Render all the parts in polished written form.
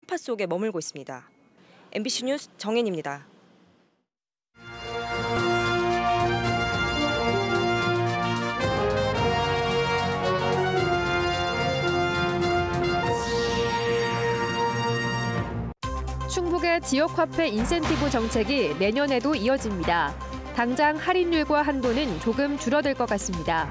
풍파 속에 머물고 있습니다. MBC 뉴스 정혜인입니다. 충북의 지역화폐 인센티브 정책이 내년에도 이어집니다. 당장 할인율과 한도는 조금 줄어들 것 같습니다.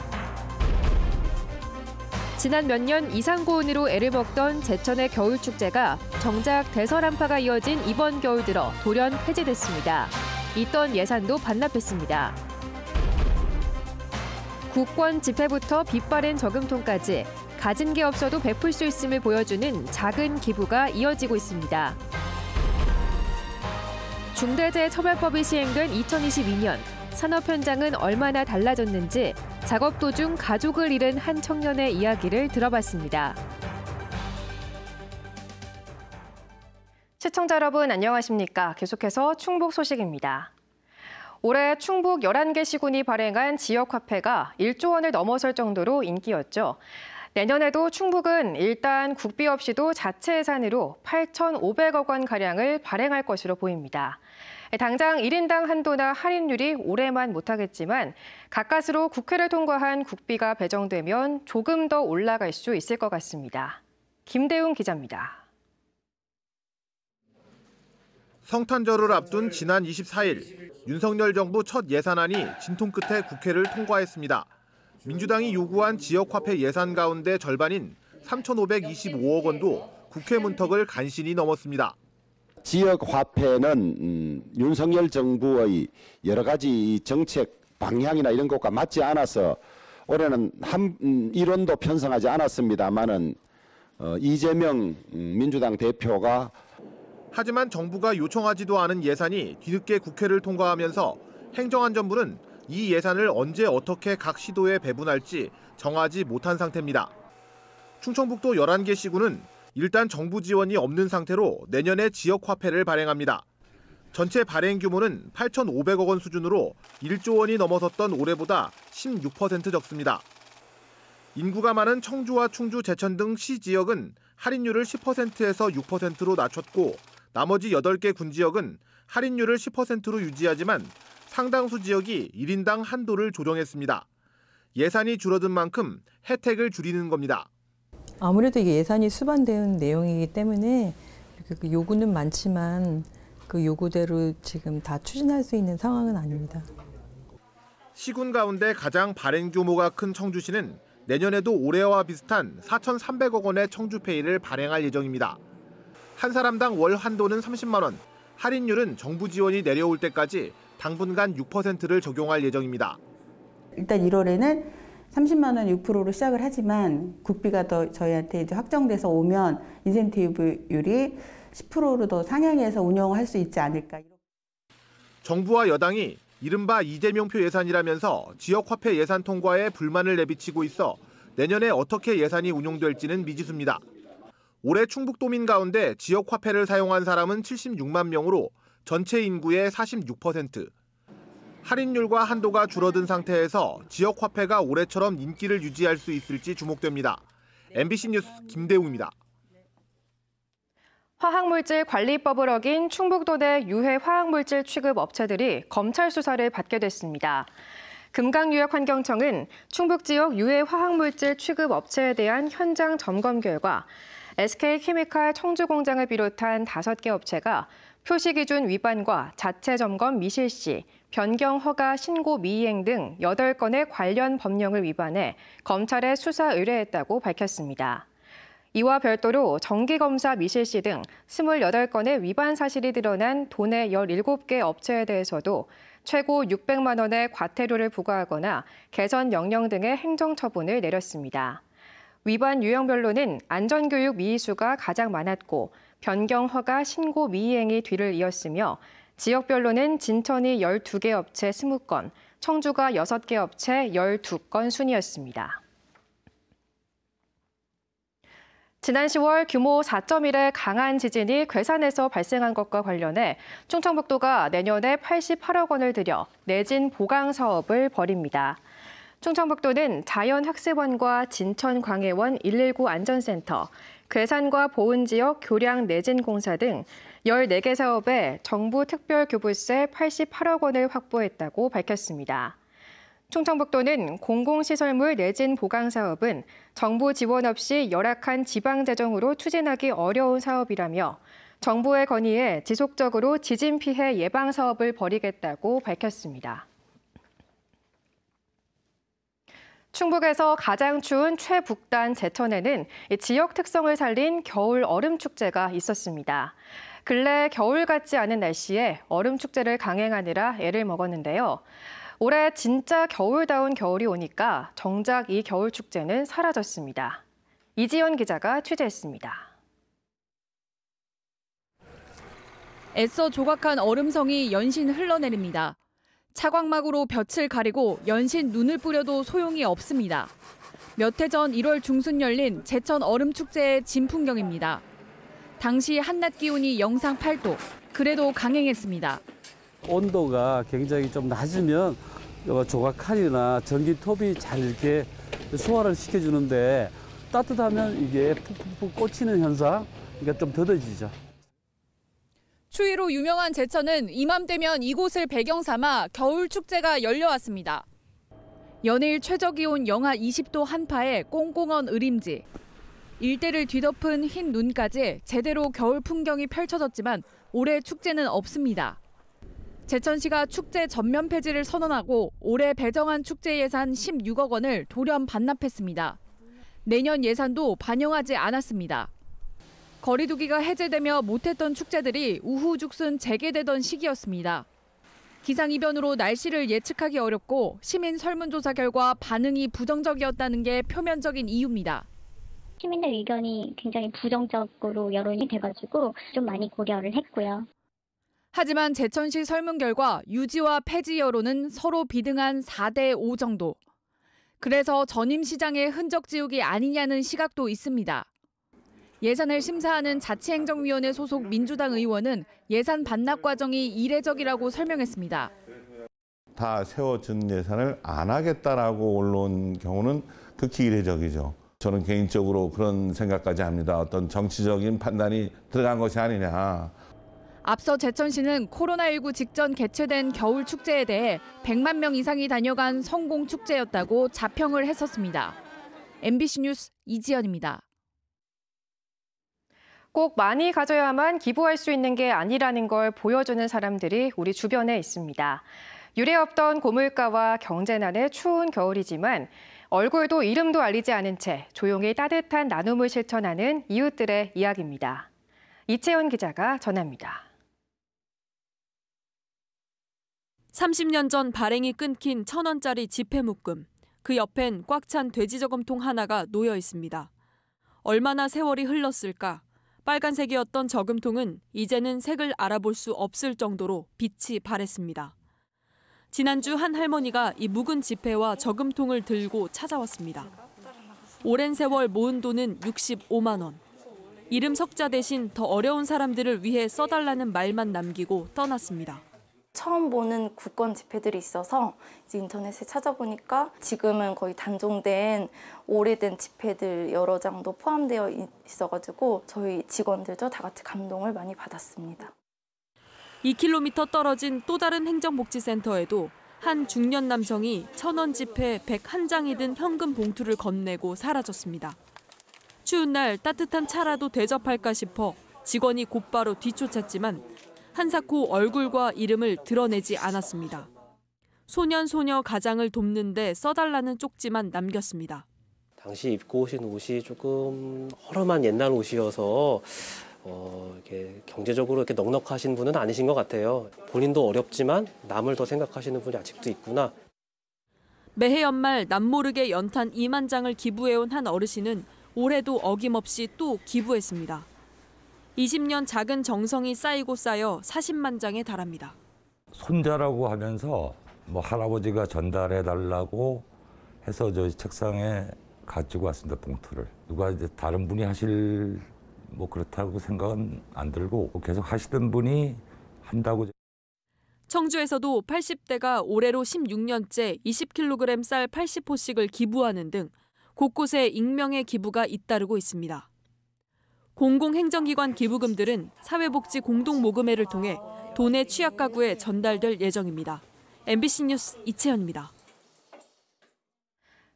지난 몇 년 이상고온으로 애를 먹던 제천의 겨울축제가 정작 대설한파가 이어진 이번 겨울 들어 돌연 폐지됐습니다. 있던 예산도 반납했습니다. 국권 집회부터 빛바랜 저금통까지 가진 게 없어도 베풀 수 있음을 보여주는 작은 기부가 이어지고 있습니다. 중대재해처벌법이 시행된 2022년, 산업 현장은 얼마나 달라졌는지 작업 도중 가족을 잃은 한 청년의 이야기를 들어봤습니다. 시청자 여러분 안녕하십니까? 계속해서 충북 소식입니다. 올해 충북 11개 시군이 발행한 지역화폐가 1조 원을 넘어설 정도로 인기였죠. 내년에도 충북은 일단 국비 없이도 자체 예산으로 8,500억 원가량을 발행할 것으로 보입니다. 당장 1인당 한도나 할인율이 올해만 못하겠지만 가까스로 국회를 통과한 국비가 배정되면 조금 더 올라갈 수 있을 것 같습니다. 김대웅 기자입니다. 성탄절을 앞둔 지난 24일, 윤석열 정부 첫 예산안이 진통 끝에 국회를 통과했습니다. 민주당이 요구한 지역화폐 예산 가운데 절반인 3,525억 원도 국회 문턱을 간신히 넘었습니다. 지역화폐는 윤석열 정부의 여러 가지 정책 방향이나 이런 것과 맞지 않아서 올해는 한 일원도 편성하지 않았습니다만은 이재명 민주당 대표가 하지만 정부가 요청하지도 않은 예산이 뒤늦게 국회를 통과하면서 행정안전부는 이 예산을 언제 어떻게 각 시도에 배분할지 정하지 못한 상태입니다. 충청북도 11개 시군은 일단 정부 지원이 없는 상태로 내년에 지역화폐를 발행합니다. 전체 발행 규모는 8,500억 원 수준으로 1조 원이 넘어섰던 올해보다 16% 적습니다. 인구가 많은 청주와 충주, 제천 등 시 지역은 할인율을 10%에서 6%로 낮췄고 나머지 8개 군 지역은 할인율을 10%로 유지하지만 상당수 지역이 1인당 한도를 조정했습니다. 예산이 줄어든 만큼 혜택을 줄이는 겁니다. 아무래도 이게 예산이 수반된 내용이기 때문에 그 요구는 많지만 그 요구대로 지금 다 추진할 수 있는 상황은 아닙니다. 시군 가운데 가장 발행 규모가 큰 청주시는 내년에도 올해와 비슷한 4,300억 원의 청주페이를 발행할 예정입니다. 한 사람당 월 한도는 30만 원, 할인율은 정부 지원이 내려올 때까지 당분간 6%를 적용할 예정입니다. 일단 1월에는 30만 원 6%로 시작을 하지만 국비가 더 저희한테 이제 확정돼서 오면 인센티브율이 10%로 더 상향해서 운영할 수 있지 않을까. 정부와 여당이 이른바 이재명표 예산이라면서 지역화폐 예산 통과에 불만을 내비치고 있어 내년에 어떻게 예산이 운용될지는 미지수입니다. 올해 충북도민 가운데 지역화폐를 사용한 사람은 76만 명으로 전체 인구의 46%. 할인율과 한도가 줄어든 상태에서 지역화폐가 올해처럼 인기를 유지할 수 있을지 주목됩니다. MBC 뉴스 김대웅입니다. 화학물질 관리법을 어긴 충북도 내 유해 화학물질 취급 업체들이 검찰 수사를 받게 됐습니다. 금강유역환경청은 충북 지역 유해 화학물질 취급 업체에 대한 현장 점검 결과 SK케미칼 청주공장을 비롯한 5개 업체가 표시기준 위반과 자체 점검 미실시, 변경 허가 신고 미이행 등 8건의 관련 법령을 위반해 검찰에 수사 의뢰했다고 밝혔습니다. 이와 별도로 정기검사 미실시 등 28건의 위반 사실이 드러난 도내 17개 업체에 대해서도 최고 600만 원의 과태료를 부과하거나 개선 명령 등의 행정처분을 내렸습니다. 위반 유형별로는 안전교육 미이수가 가장 많았고 변경 허가 신고 미이행이 뒤를 이었으며 지역별로는 진천이 12개 업체 20건, 청주가 6개 업체 12건 순이었습니다. 지난 10월 규모 4.1의 강한 지진이 괴산에서 발생한 것과 관련해 충청북도가 내년에 88억 원을 들여 내진 보강 사업을 벌입니다. 충청북도는 자연학습원과 진천광해원 119 안전센터, 괴산과 보은지역 교량 내진공사 등 14개 사업에 정부 특별교부세 88억 원을 확보했다고 밝혔습니다. 충청북도는 공공시설물 내진 보강 사업은 정부 지원 없이 열악한 지방 재정으로 추진하기 어려운 사업이라며 정부의 건의에 지속적으로 지진 피해 예방 사업을 벌이겠다고 밝혔습니다. 충북에서 가장 추운 최북단 제천에는 지역 특성을 살린 겨울 얼음 축제가 있었습니다. 근래 겨울 같지 않은 날씨에 얼음 축제를 강행하느라 애를 먹었는데요. 올해 진짜 겨울다운 겨울이 오니까 정작 이 겨울 축제는 사라졌습니다. 이지연 기자가 취재했습니다. 애써 조각한 얼음성이 연신 흘러내립니다. 차광막으로 볕을 가리고 연신 눈을 뿌려도 소용이 없습니다. 몇 해 전 1월 중순 열린 제천 얼음축제의 진풍경입니다. 당시 한낮 기온이 영상 8도, 그래도 강행했습니다. 온도가 굉장히 좀 낮으면 조각칼이나 전기톱이 잘 이렇게 소화를 시켜주는데 따뜻하면 이게 푹푹푹 꽂히는 현상, 그러니까 좀 더뎌지죠. 추위로 유명한 제천은 이맘때면 이곳을 배경 삼아 겨울 축제가 열려왔습니다. 연일 최저기온 영하 20도 한파에 꽁꽁언 으림지. 일대를 뒤덮은 흰 눈까지 제대로 겨울 풍경이 펼쳐졌지만 올해 축제는 없습니다. 제천시가 축제 전면 폐지를 선언하고 올해 배정한 축제 예산 16억 원을 돌연 반납했습니다. 내년 예산도 반영하지 않았습니다. 거리두기가 해제되며 못했던 축제들이 우후죽순 재개되던 시기였습니다. 기상이변으로 날씨를 예측하기 어렵고 시민 설문조사 결과 반응이 부정적이었다는 게 표면적인 이유입니다. 시민들 의견이 굉장히 부정적으로 여론이 돼가지고 좀 많이 고려를 했고요. 하지만 제천시 설문 결과 유지와 폐지 여론은 서로 비등한 4대 5 정도. 그래서 전임 시장의 흔적 지우기 아니냐는 시각도 있습니다. 예산을 심사하는 자치행정위원회 소속 민주당 의원은 예산 반납 과정이 이례적이라고 설명했습니다. 다 세워진 예산을 안 하겠다라고 올라온 경우는 극히 이례적이죠. 저는 개인적으로 그런 생각까지 합니다. 어떤 정치적인 판단이 들어간 것이 아니냐. 앞서 제천시는 코로나19 직전 개최된 겨울 축제에 대해 100만 명 이상이 다녀간 성공 축제였다고 자평을 했었습니다. MBC 뉴스 이지연입니다. 꼭 많이 가져야만 기부할 수 있는 게 아니라는 걸 보여주는 사람들이 우리 주변에 있습니다. 유례 없던 고물가와 경제난의 추운 겨울이지만 얼굴도 이름도 알리지 않은 채 조용히 따뜻한 나눔을 실천하는 이웃들의 이야기입니다. 이채연 기자가 전합니다. 30년 전 발행이 끊긴 1,000원짜리 지폐묶음. 그 옆엔 꽉 찬 돼지저금통 하나가 놓여 있습니다. 얼마나 세월이 흘렀을까? 빨간색이었던 저금통은 이제는 색을 알아볼 수 없을 정도로 빛이 바랬습니다. 지난주 한 할머니가 이 묵은 지폐와 저금통을 들고 찾아왔습니다. 오랜 세월 모은 돈은 65만 원. 이름 석자 대신 더 어려운 사람들을 위해 써달라는 말만 남기고 떠났습니다. 처음 보는 국권 지폐들이 있어서 이제 인터넷에 찾아보니까 지금은 거의 단종된 오래된 지폐들 여러 장도 포함되어 있어가지고 저희 직원들도 다 같이 감동을 많이 받았습니다. 2km 떨어진 또 다른 행정복지센터에도 한 중년 남성이 1,000원 지폐 101장이 든 현금 봉투를 건네고 사라졌습니다. 추운 날 따뜻한 차라도 대접할까 싶어 직원이 곧바로 뒤쫓았지만 한사코 얼굴과 이름을 드러내지 않았습니다. 소년, 소녀 가장을 돕는데 써달라는 쪽지만 남겼습니다. 당시 입고 오신 옷이 조금 허름한 옛날 옷이어서 이렇게 경제적으로 이렇게 넉넉하신 분은 아니신 것 같아요. 본인도 어렵지만 남을 더 생각하시는 분이 아직도 있구나. 매해 연말 남모르게 연탄 2만 장을 기부해온 한 어르신은 올해도 어김없이 또 기부했습니다. 20년 작은 정성이 쌓이고 쌓여 40만 장에 달합니다. 손자라고 하면서 뭐 할아버지가 전달해달라고 해서 저희 책상에 가지고 왔습니다, 봉투를. 누가 이제 다른 분이 하실 뭐 그렇다고 생각은 안 들고 계속 하시던 분이 한다고. 청주에서도 80대가 올해로 16년째 20kg 쌀 80포씩을 기부하는 등 곳곳에 익명의 기부가 잇따르고 있습니다. 공공행정기관 기부금들은 사회복지 공동모금회를 통해 도내 취약가구에 전달될 예정입니다. MBC 뉴스 이채연입니다.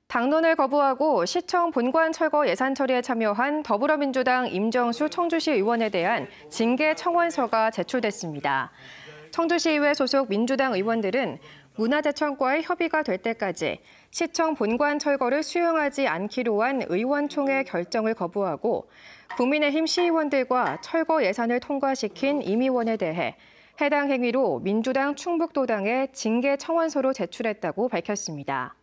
당론을 거부하고 시청 본관 철거 예산 처리에 참여한 더불어민주당 임정수 청주시 의원에 대한 징계 청원서가 제출됐습니다. 청주시의회 소속 민주당 의원들은 문화재청과의 협의가 될 때까지 시청 본관 철거를 수용하지 않기로 한 의원총회 결정을 거부하고 국민의힘 시의원들과 철거 예산을 통과시킨 임 의원에 대해 해당 행위로 민주당 충북도당에 징계 청원서로 제출했다고 밝혔습니다.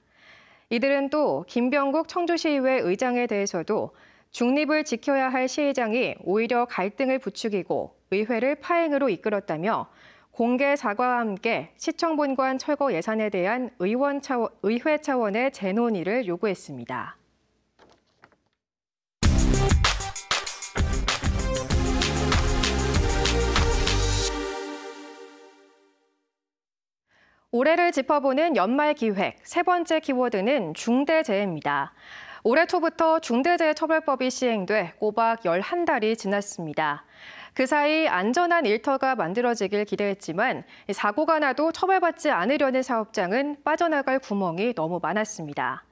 이들은 또 김병국 청주시의회 의장에 대해서도 중립을 지켜야 할 시의장이 오히려 갈등을 부추기고 의회를 파행으로 이끌었다며 공개 사과와 함께 시청 본관 철거 예산에 대한 의회 차원의 재논의를 요구했습니다. 올해를 짚어보는 연말 기획, 세 번째 키워드는 중대재해입니다. 올해 초부터 중대재해처벌법이 시행돼 꼬박 11달이 지났습니다. 그 사이 안전한 일터가 만들어지길 기대했지만 사고가 나도 처벌받지 않으려는 사업장은 빠져나갈 구멍이 너무 많았습니다.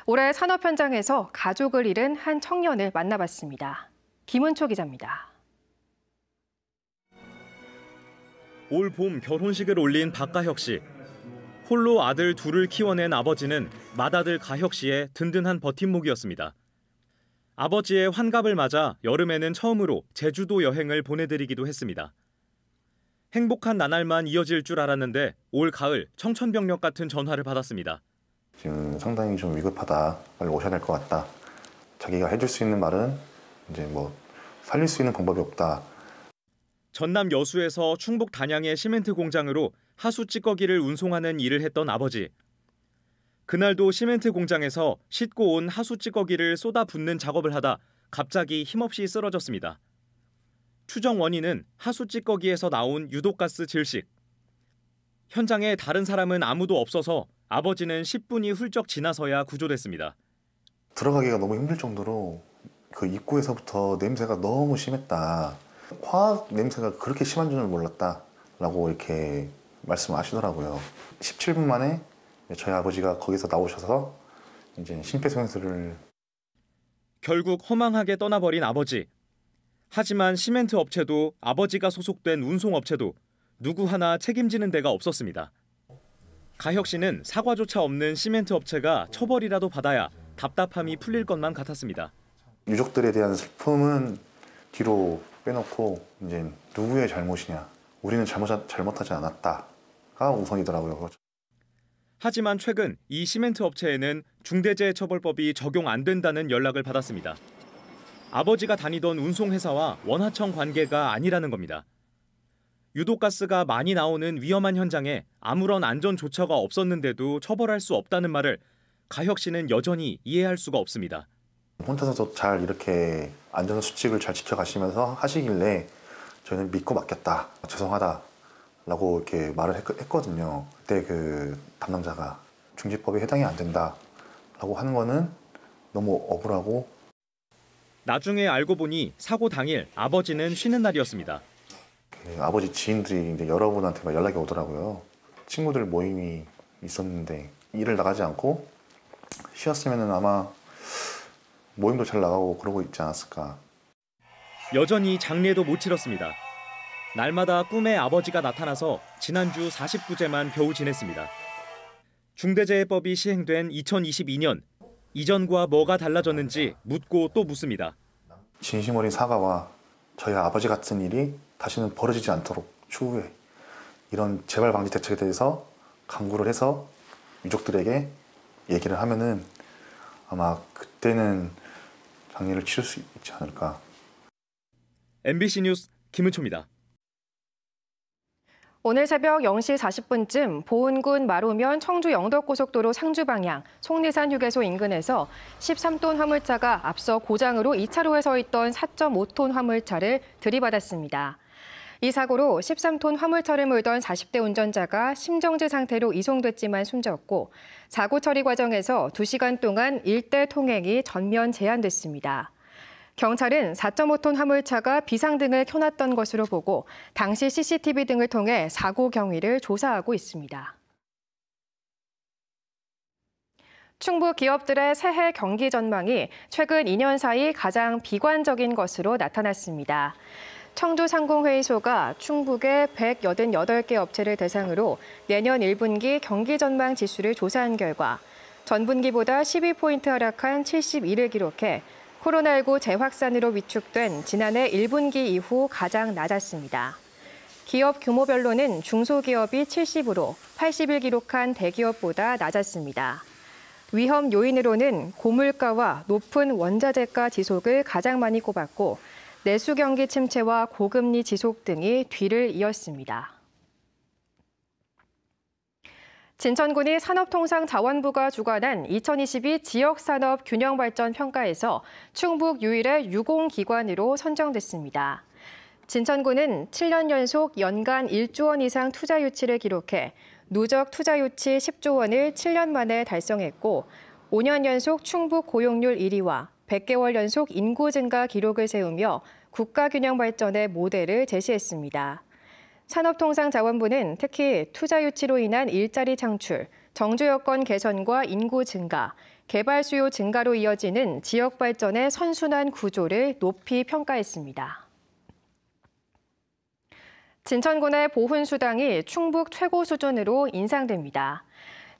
올해 산업 현장에서 가족을 잃은 한 청년을 만나봤습니다. 김은초 기자입니다. 올 봄 결혼식을 올린 박가혁 씨. 홀로 아들 둘을 키워낸 아버지는 맏아들 가혁 씨의 든든한 버팀목이었습니다. 아버지의 환갑을 맞아 여름에는 처음으로 제주도 여행을 보내드리기도 했습니다. 행복한 나날만 이어질 줄 알았는데 올 가을 청천벽력 같은 전화를 받았습니다. 지금 상당히 좀 위급하다. 빨리 오셔야 될 것 같다. 자기가 해줄 수 있는 말은 이제 살릴 수 있는 방법이 없다. 전남 여수에서 충북 단양의 시멘트 공장으로 하수 찌꺼기를 운송하는 일을 했던 아버지. 그날도 시멘트 공장에서 싣고 온 하수 찌꺼기를 쏟아붓는 작업을 하다 갑자기 힘없이 쓰러졌습니다. 추정 원인은 하수 찌꺼기에서 나온 유독가스 질식. 현장에 다른 사람은 아무도 없어서 아버지는 10분이 훌쩍 지나서야 구조됐습니다. 들어가기가 너무 힘들 정도로 그 입구에서부터 냄새가 너무 심했다. 화학 냄새가 그렇게 심한 줄은 몰랐다라고 이렇게 말씀하시더라고요. 17분 만에 저희 아버지가 거기서 나오셔서 이제 심폐소생술을. 결국 허망하게 떠나버린 아버지. 하지만 시멘트 업체도 아버지가 소속된 운송업체도 누구 하나 책임지는 데가 없었습니다. 가혁 씨는 사과조차 없는 시멘트 업체가 처벌이라도 받아야 답답함이 풀릴 것만 같았습니다. 유족들에 대한 슬픔은 뒤로 빼놓고 이제 누구의 잘못이냐. 우리는 잘못하지 않았다가 우선이더라고요. 하지만 최근 이 시멘트 업체에는 중대재해처벌법이 적용 안 된다는 연락을 받았습니다. 아버지가 다니던 운송회사와 원하청 관계가 아니라는 겁니다. 유독가스가 많이 나오는 위험한 현장에 아무런 안전조처가 없었는데도 처벌할 수 없다는 말을 가혁 씨는 여전히 이해할 수가 없습니다. 혼자서도 잘 이렇게 안전수칙을 잘 지켜가시면서 하시길래 저희는 믿고 맡겼다. 죄송하다라고 이렇게 말을 했거든요. 그때 그 담당자가 중지법에 해당이 안 된다라고 하는 거는 너무 억울하고. 나중에 알고 보니 사고 당일 아버지는 쉬는 날이었습니다. 아버지 지인들이 이제 여러분한테 막 연락이 오더라고요. 친구들 모임이 있었는데 일을 나가지 않고 쉬었으면 아마 모임도 잘 나가고 그러고 있지 않았을까. 여전히 장례도 못 치렀습니다. 날마다 꿈에 아버지가 나타나서 지난주 49제만 겨우 지냈습니다. 중대재해법이 시행된 2022년, 이전과 뭐가 달라졌는지 묻고 또 묻습니다. 진심 어린 사과와 저희 아버지 같은 일이 다시는 벌어지지 않도록 추후에 이런 재발 방지 대책에 대해서 강구를 해서 유족들에게 얘기를 하면은 아마 그때는 장례를 치를 수 있지 않을까. MBC 뉴스 김은초입니다. 오늘 새벽 0시 40분쯤 보은군 마로면 청주 영덕고속도로 상주 방향 속리산 휴게소 인근에서 13톤 화물차가 앞서 고장으로 2차로에 서 있던 4.5톤 화물차를 들이받았습니다. 이 사고로 13톤 화물차를 몰던 40대 운전자가 심정지 상태로 이송됐지만 숨졌고 사고 처리 과정에서 2시간 동안 일대 통행이 전면 제한됐습니다. 경찰은 4.5톤 화물차가 비상등을 켜놨던 것으로 보고 당시 CCTV 등을 통해 사고 경위를 조사하고 있습니다. 충북 기업들의 새해 경기 전망이 최근 2년 사이 가장 비관적인 것으로 나타났습니다. 청주상공회의소가 충북의 188개 업체를 대상으로 내년 1분기 경기 전망 지수를 조사한 결과 전분기보다 12포인트 하락한 71을 기록해 코로나19 재확산으로 위축된 지난해 1분기 이후 가장 낮았습니다. 기업 규모별로는 중소기업이 70으로 80을 기록한 대기업보다 낮았습니다. 위험 요인으로는 고물가와 높은 원자재가 지속을 가장 많이 꼽았고 내수 경기 침체와 고금리 지속 등이 뒤를 이었습니다. 진천군이 산업통상자원부가 주관한 2022 지역산업균형발전평가에서 충북 유일의 유공기관으로 선정됐습니다. 진천군은 7년 연속 연간 1조 원 이상 투자 유치를 기록해 누적 투자 유치 10조 원을 7년 만에 달성했고 5년 연속 충북 고용률 1위와 100개월 연속 인구 증가 기록을 세우며 국가균형 발전의 모델을 제시했습니다. 산업통상자원부는 특히 투자 유치로 인한 일자리 창출, 정주 여건 개선과 인구 증가, 개발 수요 증가로 이어지는 지역 발전의 선순환 구조를 높이 평가했습니다. 진천군의 보훈수당이 충북 최고 수준으로 인상됩니다.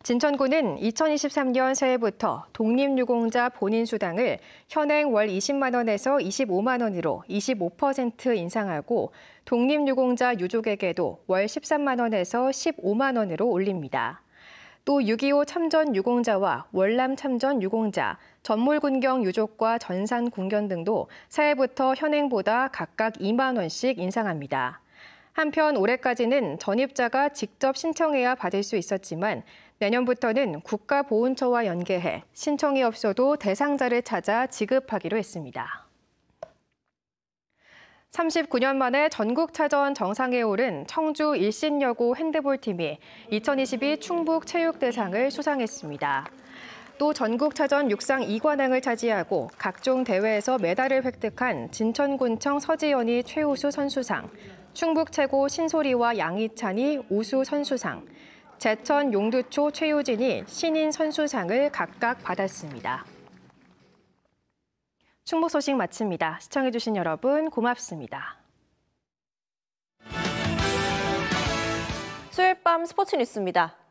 진천군은 2023년 새해부터 독립유공자 본인수당을 현행 월 20만 원에서 25만 원으로 25% 인상하고 독립유공자 유족에게도 월 13만 원에서 15만 원으로 올립니다. 또 6.25 참전 유공자와 월남 참전 유공자, 전몰군경 유족과 전산 군견 등도 새해부터 현행보다 각각 2만 원씩 인상합니다. 한편 올해까지는 전입자가 직접 신청해야 받을 수 있었지만 내년부터는 국가보훈처와 연계해 신청이 없어도 대상자를 찾아 지급하기로 했습니다. 39년 만에 전국차전 정상에 오른 청주 일신여고 핸드볼팀이 2022 충북체육대상을 수상했습니다. 또 전국차전 육상 2관왕을 차지하고 각종 대회에서 메달을 획득한 진천군청 서지연이 최우수 선수상, 충북 최고 신소리와 양희찬이 우수 선수상, 제천 용두초 최효진이 신인 선수상을 각각 받았습니다. 충북 소식 마칩니다. 시청해주신 여러분 고맙습니다. 수요일 밤 스포츠 뉴스입니다.